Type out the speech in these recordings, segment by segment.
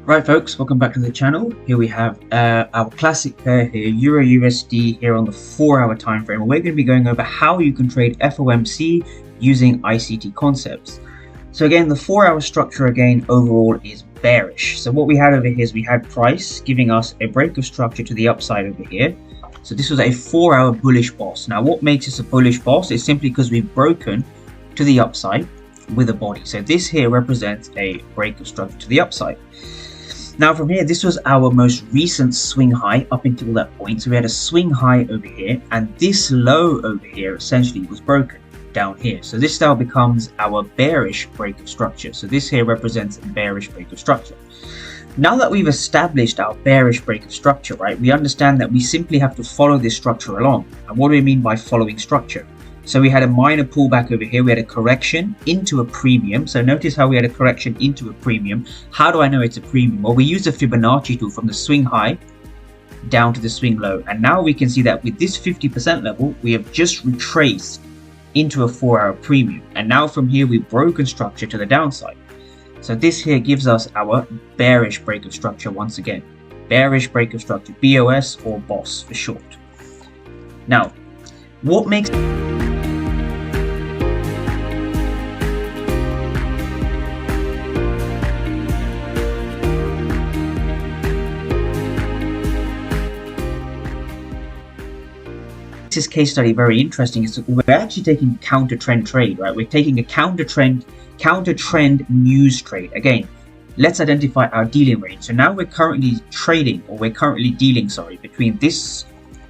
Right folks, welcome back to the channel. Here we have our classic pair here, Euro USD here on the 4-hour time frame. We're going to be going over how you can trade FOMC using ICT concepts. So again, the 4-hour structure again overall is bearish. So what we had over here is we had price giving us a break of structure to the upside over here. So this was a 4-hour bullish boss. Now what makes this a bullish boss is simply because we've broken to the upside with a body. So this here represents a break of structure to the upside. Now from here, this was our most recent swing high up until that point. So we had a swing high over here, and this low over here essentially was broken down here. So this now becomes our bearish break of structure. So this here represents a bearish break of structure. Now that we've established our bearish break of structure, right, we understand that we simply have to follow this structure along. And what do we mean by following structure? So we had a minor pullback over here. We had a correction into a premium. So notice how we had a correction into a premium. How do I know it's a premium? Well, we use the Fibonacci tool from the swing high down to the swing low. And now we can see that with this 50% level, we have just retraced into a 4-hour premium. And now from here, we've broken structure to the downside. So this here gives us our bearish break of structure once again. Bearish break of structure, BOS or BOSS for short. Now, what makes this case study very interesting is we're actually taking counter trend trade, right? We're taking a counter trend news trade. Again, let's identify our dealing range. So now we're currently trading, or we're currently dealing, between this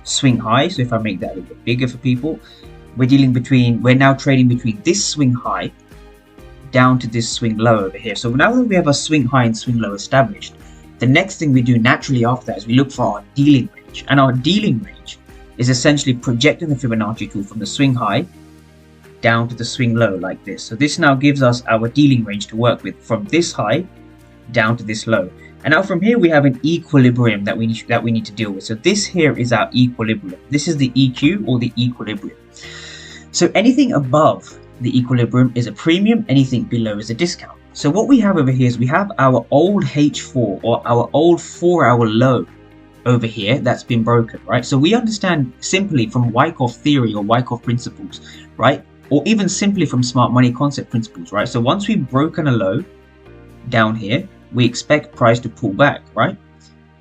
swing high. So if I make that a little bit bigger for people, we're now trading between this swing high down to this swing low over here. So now that we have a swing high and swing low established, the next thing we do naturally after that is we look for our dealing range. And our dealing range is essentially projecting the Fibonacci tool from the swing high down to the swing low like this. So this now gives us our dealing range to work with from this high down to this low. And now from here we have an equilibrium that we need to deal with. So this here is our equilibrium. This is the EQ or the equilibrium. So anything above the equilibrium is a premium, anything below is a discount. So what we have over here is we have our old H4 or our old 4-hour low over here that's been broken, right? So we understand simply from Wyckoff theory or Wyckoff principles, right? Or even simply from smart money concept principles, right? So once we've broken a low down here, we expect price to pull back, right?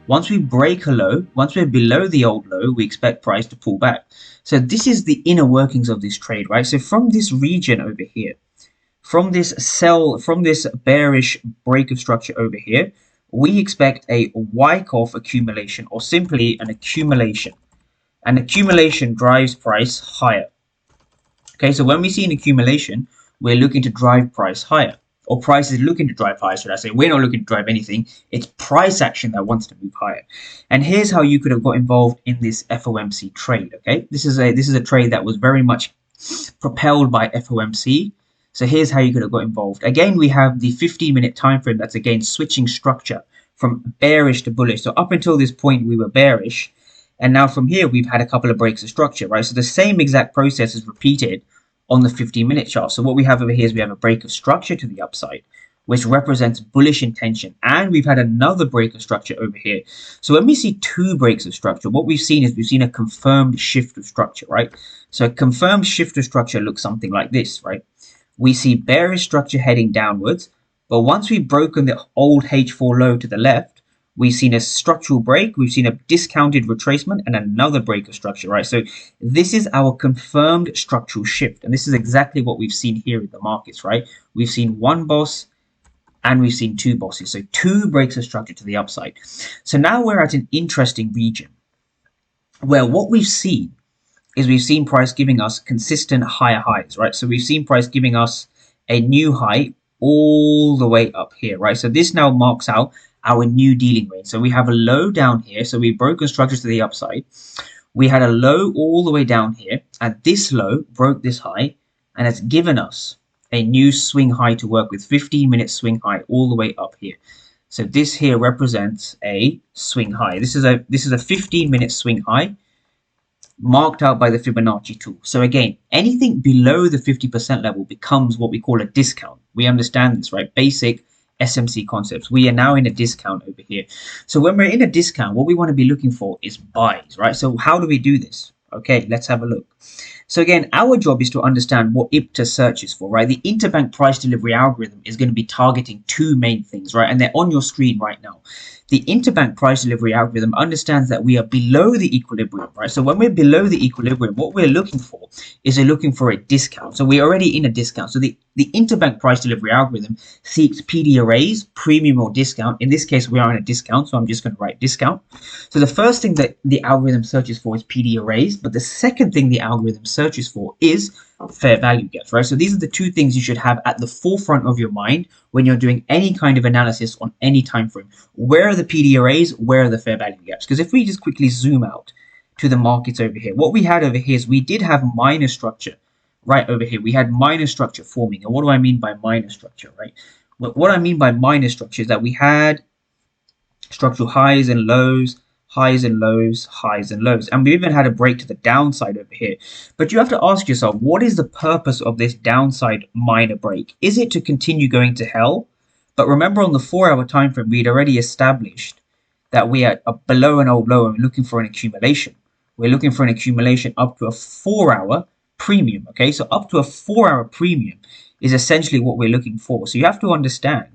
Once we break a low, once we're below the old low, we expect price to pull back. So this is the inner workings of this trade, right? So from this region over here, from this bearish break of structure over here, we expect a Wyckoff accumulation, or simply an accumulation. An accumulation drives price higher. Okay, so when we see an accumulation, we're looking to drive price higher. Or price is looking to drive higher, should I say. We're not looking to drive anything. It's price action that wants to move higher. And here's how you could have got involved in this FOMC trade, okay? This is a trade that was very much propelled by FOMC. So here's how you could have got involved. Again, we have the 15-minute time frame that's again switching structure from bearish to bullish. So up until this point, we were bearish. And now from here, we've had a couple of breaks of structure, right? So the same exact process is repeated on the 15-minute chart. So what we have over here is we have a break of structure to the upside, which represents bullish intention. And we've had another break of structure over here. So when we see two breaks of structure, what we've seen is we've seen a confirmed shift of structure, right? So a confirmed shift of structure looks something like this, right? We see bearish structure heading downwards, but once we've broken the old H4 low to the left, we've seen a structural break, we've seen a discounted retracement, and another break of structure, right? So this is our confirmed structural shift, and this is exactly what we've seen here in the markets, right? We've seen one boss, and we've seen two bosses, so two breaks of structure to the upside. So now we're at an interesting region, where what we've seen is we've seen price giving us consistent higher highs, right? So we've seen price giving us a new high all the way up here, right? So this now marks out our new dealing range. So we have a low down here. So we've broken structures to the upside. We had a low all the way down here, and this low broke this high, and it's given us a new swing high to work with, 15-minute swing high all the way up here. So this here represents a swing high. This is a 15-minute swing high, marked out by the Fibonacci tool. So again, anything below the 50% level becomes what we call a discount. We understand this, right? Basic SMC concepts. We are now in a discount over here. So when we're in a discount, what we want to be looking for is buys, right? So how do we do this? Okay, let's have a look. So again, our job is to understand what IPTA searches for, right? The interbank price delivery algorithm is going to be targeting two main things, right? And they're on your screen right now. The interbank price delivery algorithm understands that we are below the equilibrium, right? So when we're below the equilibrium, what we're looking for is we're looking for a discount. So we're already in a discount. So the interbank price delivery algorithm seeks PD arrays, premium or discount. In this case, we are in a discount, so I'm just going to write discount. So the first thing that the algorithm searches for is PD arrays, but the second thing the algorithm searches for is fair value gaps, right? So these are the two things you should have at the forefront of your mind when you're doing any kind of analysis on any time frame. Where are the PD arrays? Where are the fair value gaps? Because if we just quickly zoom out to the markets over here, what we had over here is we did have minor structure right over here. We had minor structure forming. And what do I mean by minor structure, right? What I mean by minor structure is that we had structural highs and lows, highs and lows, highs and lows. And we even had a break to the downside over here. But you have to ask yourself, what is the purpose of this downside minor break? Is it to continue going to hell? But remember, on the 4-hour time frame, we'd already established that we are below an old low and we're looking for an accumulation. We're looking for an accumulation up to a 4-hour premium. Okay, so up to a 4-hour premium is essentially what we're looking for. So you have to understand,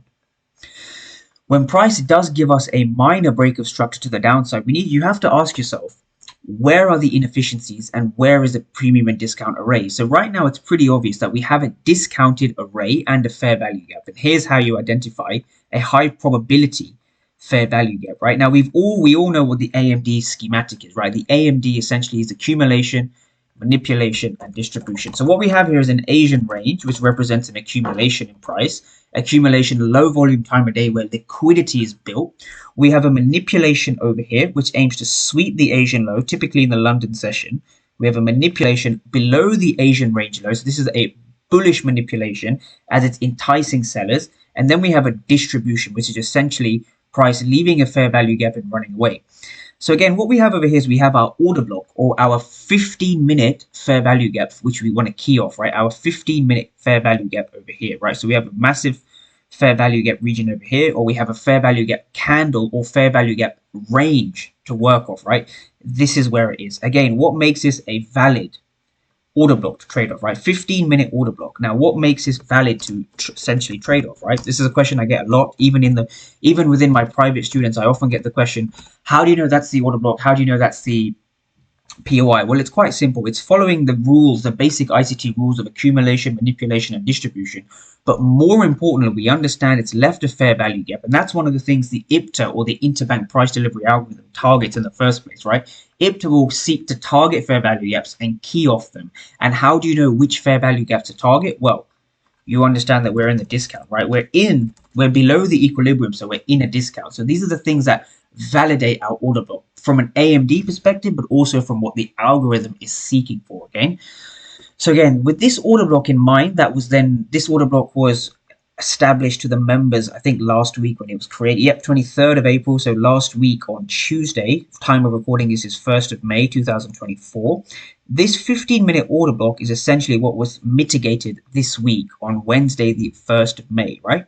when price does give us a minor break of structure to the downside, you have to ask yourself, where are the inefficiencies and where is the premium and discount array? So right now it's pretty obvious that we have a discounted array and a fair value gap. And here's how you identify a high probability fair value gap. Right now we all know what the AMD schematic is, right? The AMD essentially is accumulation, manipulation, and distribution. So what we have here is an Asian range, which represents an accumulation in price. Accumulation, low volume time of day where liquidity is built. We have a manipulation over here, which aims to sweep the Asian low, typically in the London session. We have a manipulation below the Asian range low. So this is a bullish manipulation as it's enticing sellers. And then we have a distribution, which is essentially price leaving a fair value gap and running away. So again, what we have over here is we have our order block or our 15-minute fair value gap, which we want to key off, right? Our 15-minute fair value gap over here, right? So we have a massive fair value gap region over here, or we have a fair value gap candle or fair value gap range to work off, right? This is where it is. Again, what makes this a valid order block to trade off, right? 15-minute order block. Now, what makes this valid to essentially trade off, right? This is a question I get a lot, even within my private students. I often get the question, how do you know that's the order block? How do you know that's the POI? Well, it's quite simple. It's following the rules, the basic ICT rules of accumulation, manipulation, and distribution. But more importantly, we understand it's left a fair value gap. And that's one of the things the IPTA or the interbank price delivery algorithm targets in the first place, right? IPTA will seek to target fair value gaps and key off them. And how do you know which fair value gap to target? Well, you understand that we're in the discount, right? We're below the equilibrium, so we're in a discount. So these are the things that validate our order block from an AMD perspective, but also from what the algorithm is seeking for, okay? So again, with this order block in mind, this order block was established to the members, I think last week when it was created. Yep, 23rd of April, so last week on Tuesday. Time of recording is 1st of May 2024. This 15-minute order block is essentially what was mitigated this week on Wednesday, the 1st of May, right?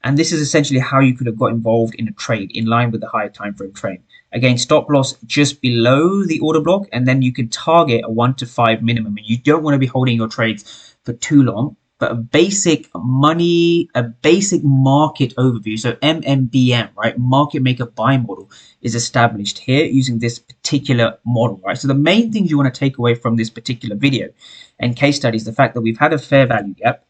And this is essentially how you could have got involved in a trade in line with the higher time frame trend. Again, stop loss just below the order block, and then you can target a 1 to 5 minimum. And you don't want to be holding your trades for too long. But a basic market overview, so MMBM, right, market maker buy model, is established here using this particular model, right? So the main things you want to take away from this particular video and case study is the fact that we've had a fair value gap,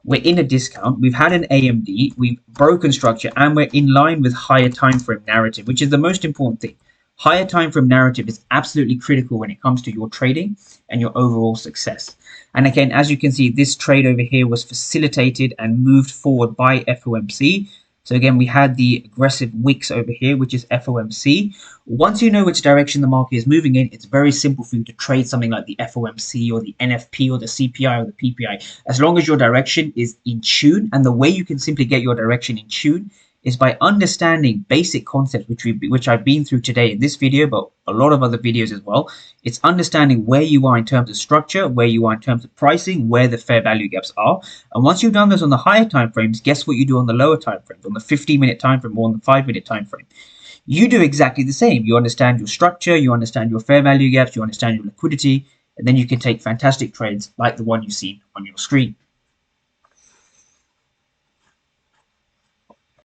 we're in a discount, we've had an AMD, we've broken structure, and we're in line with higher time frame narrative, which is the most important thing. Higher time frame narrative is absolutely critical when it comes to your trading and your overall success. And again, as you can see, this trade over here was facilitated and moved forward by FOMC. So again, we had the aggressive wicks over here, which is FOMC. Once you know which direction the market is moving in, it's very simple for you to trade something like the FOMC or the NFP or the CPI or the PPI, as long as your direction is in tune. And the way you can simply get your direction in tune is by understanding basic concepts, which I've been through today in this video, but a lot of other videos as well. It's understanding where you are in terms of structure, where you are in terms of pricing, where the fair value gaps are. And once you've done this on the higher time frames, guess what you do on the lower time frames, on the 15-minute time frame or on the 5-minute time frame. You do exactly the same. You understand your structure, you understand your fair value gaps, you understand your liquidity, and then you can take fantastic trades like the one you see on your screen.